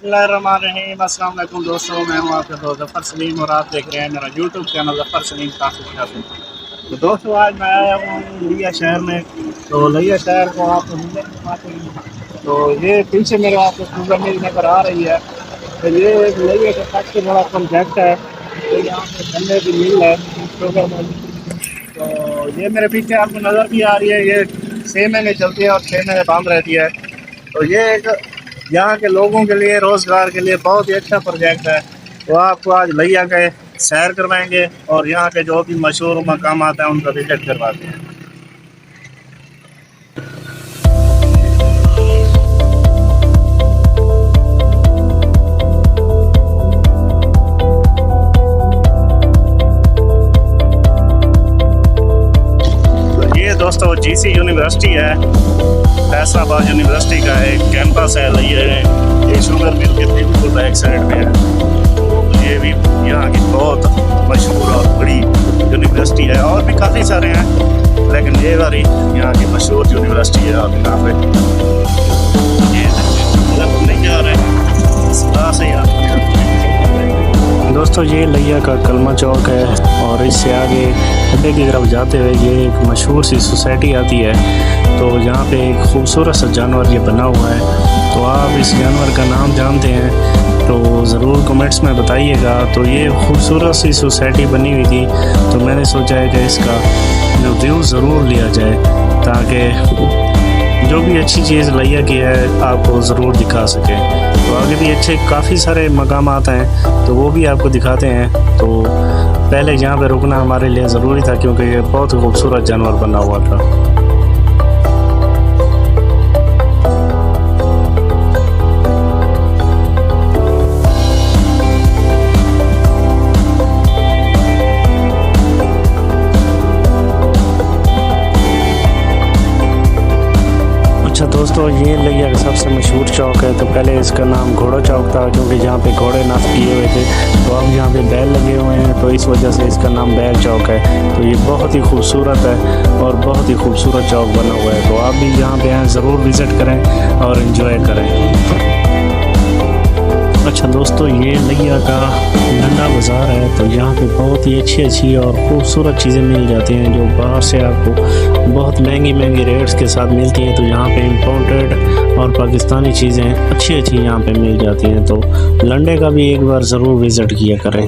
बिस्मिल्लाहिर्रहमानिर्रहीम। अस्सलाम वालेकुम दोस्तों, मैं हूँ आपका दोस्त ज़फ़र सलीम और आप देख रहे हैं मेरा यूट्यूब चैनल ज़फ़र सलीम काफ़ी। तो दोस्तों आज मैं आया हूँ लिया शहर में। तो लिया शहर को आपको तो ये पीछे मेरे आपको शुगर मिल नज़र आ रही है। तो ये एक लिया का सबसे बड़ा प्रोजेक्ट है। तो यहाँ पे गन्ने की मिल है शुगर मिल। तो ये मेरे पीछे आपको नज़र भी आ रही है। ये 6 महीने चलती है और 6 महीने बंद रहती है। तो ये एक यहाँ के लोगों के लिए रोज़गार के लिए बहुत ही अच्छा प्रोजेक्ट है। तो आपको आज लिया के सैर करवाएंगे और यहाँ के जो भी मशहूर मकाम आता है उनका विजिट करवाते हैं। तो ये दोस्तों जीसी यूनिवर्सिटी है, फैसलाबाद यूनिवर्सिटी का एक कैंपस है। ये शुगर मिल के बिल्कुल बैक साइड में है। तो ये भी यहाँ की बहुत मशहूर और बड़ी यूनिवर्सिटी है। और भी काफ़ी सारे हैं लेकिन ये वाली यहाँ की मशहूर यूनिवर्सिटी है। और यहाँ पे ये नहीं जा रहे दोस्तों, ये लिया का कलमा चौक है और इससे आगे अड्डे की तरफ जाते हुए ये एक मशहूर सी सोसाइटी आती है। तो यहाँ पे एक खूबसूरत सा जानवर ये बना हुआ है। तो आप इस जानवर का नाम जानते हैं तो ज़रूर कमेंट्स में बताइएगा। तो ये खूबसूरत सी सोसाइटी बनी हुई थी, तो मैंने सोचा है कि इसका जो व्यू ज़रूर लिया जाए ताकि जो भी अच्छी चीज़ लिया की है आपको ज़रूर दिखा सके। तो आगे भी अच्छे काफ़ी सारे मकाम आते हैं तो वो भी आपको दिखाते हैं। तो पहले यहाँ पे रुकना हमारे लिए ज़रूरी था क्योंकि ये बहुत खूबसूरत जानवर बना हुआ था। दोस्तों, ये लिया का सबसे मशहूर चौक है। तो पहले इसका नाम घोड़ा चौक था क्योंकि यहाँ पे घोड़े नाश किए हुए थे। तो अब यहाँ पे बैल लगे हुए हैं तो इस वजह से इसका नाम बैल चौक है। तो ये बहुत ही खूबसूरत है और बहुत ही खूबसूरत चौक बना हुआ है। तो आप भी यहाँ पे आएँ, ज़रूर विज़िट करें और इन्जॉय करें। अच्छा दोस्तों, ये लिया का लंडा बाज़ार है। तो यहाँ पे बहुत ही अच्छी और खूबसूरत चीज़ें मिल जाती हैं जो बाहर से आपको बहुत महंगी रेट्स के साथ मिलती हैं। तो यहाँ पे इम्पोर्टेड और पाकिस्तानी चीज़ें अच्छी यहाँ पे मिल जाती हैं। तो लंडे का भी एक बार ज़रूर विज़िट किया करें।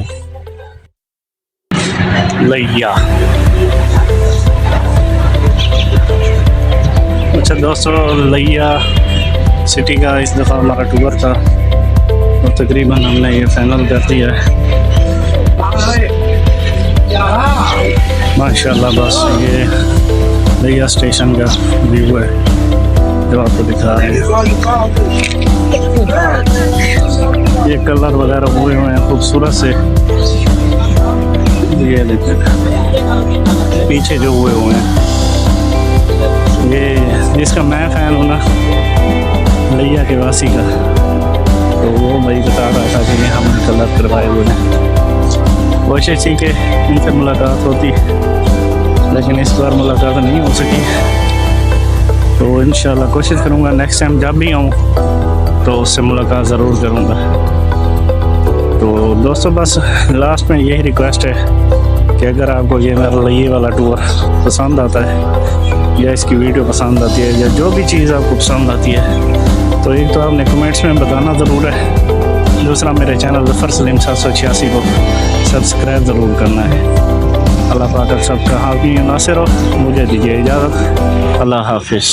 लिया अच्छा दोस्तों, लिया सिटी का इस दफ़ा हमारा टूर था तो तकरीबन हमने ये फाइनल कर दिया है माशाल्लाह। बस ये लिया स्टेशन का व्यू है जो आपको दिखा रहे हैं। ये कलर वगैरह हुए हुए हैं खूबसूरत से। ये देखिए पीछे जो हुए हुए हैं, ये जिसका मैं फ़ैन हूँ ना लिया के वासी का, तो वो भाई बता रहा था कि हमने कलर करवाए हुए हैं। कोशिश थी कि इनसे मुलाकात होती लेकिन इस बार मुलाकात नहीं हो सकी। तो इंशाल्लाह कोशिश करूँगा नेक्स्ट टाइम जब भी आऊँ तो उससे मुलाकात ज़रूर करूँगा। तो दोस्तों, बस लास्ट में यही रिक्वेस्ट है कि अगर आपको ये मेरा लिया वाला टूर पसंद आता है या इसकी वीडियो पसंद आती है या जो भी चीज़ आपको पसंद आती है तो एक तो आपने कमेंट्स में बताना ज़रूर है। दूसरा, मेरे चैनल ज़फ़र सलीम 786 को सब्सक्राइब ज़रूर करना है। अल्लाह पाक सबका हाफ़िज़ नासिर हो। मुझे दीजिए इजाज़त। अल्लाह हाफ़िज़।